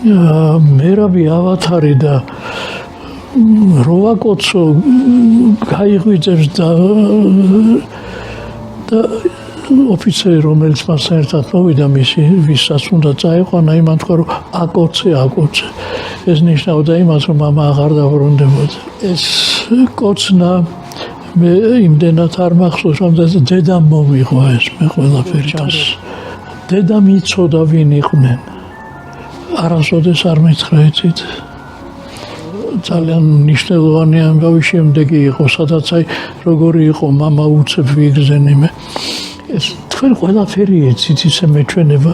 მერაბი ავათარი და როვაკოცო გაიღვიძებს და ოფიცერი რომელიც მასთან ერთად მოვიდა მისი ვისაც უნდა წაიყვანა იმან თქვა რომ აკოცე ეს ნიშნავდა იმას რომ მამა აღარ დაბრუნდებოდა ეს კოცნა მე იმდენად არ მახსოვს რომ დედამ მომიღვა ეს მე ყველაფერი დედამ იცოდა ვინ იყვნენ არასოდეს არ მითხრა იცით ძალიან მნიშვნელოვანი ამბავი შემდეგი იყო სადაც აი როგორი იყო მამა უცებ ვიგზენიმე ეს თქვენ ყველაფერი ეცით ისე მეჩვენება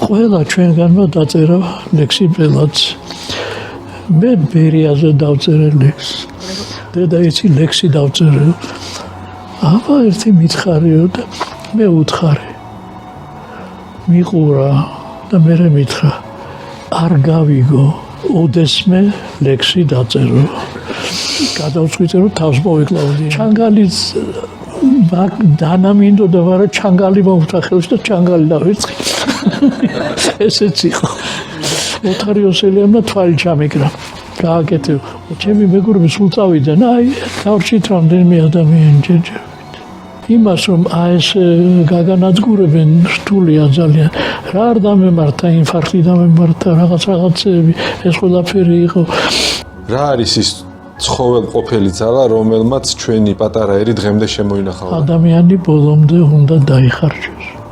ყველა ჩვენგანმა დაწერა ლექსი ბელაც მე ბერიაზე დავწერე ლექსი დედა იცი ლექსი დავწერე აბა ერთი მითხარიო და მე უთხარი მიყურა და მე მითხრა არ გავიგო ოდესმე ლექსი დაწერო გადავწყვიტე რომ თავს მოვიკლავდი ჩანგალიც დანამინდოდა მაგრამ ჩანგალი მოვთხრა ხელში და ჩანგალი დავერწყი ესეც იყო ოთარიოსელიამ და თვალი ჩამიკრა გააკეთე ჩემი მეგობრები სულ წავიდნენ აი დავრჩით რამდენიმე ადამიანი ჯერჯერობით იმას რომ ეს გაგანადგურებენ რთულია ძალიან რა არ დამემართა ინფარქტი დამემართა რაღაცები ეს ყველაფერი იყო რა არის ის ცხოველყოფილი ძალა რომელმაც ჩვენი პატარა ერი დღემდე შემოინახავდა ადამიანი ბოლომდე უნდა დაიხარჯოს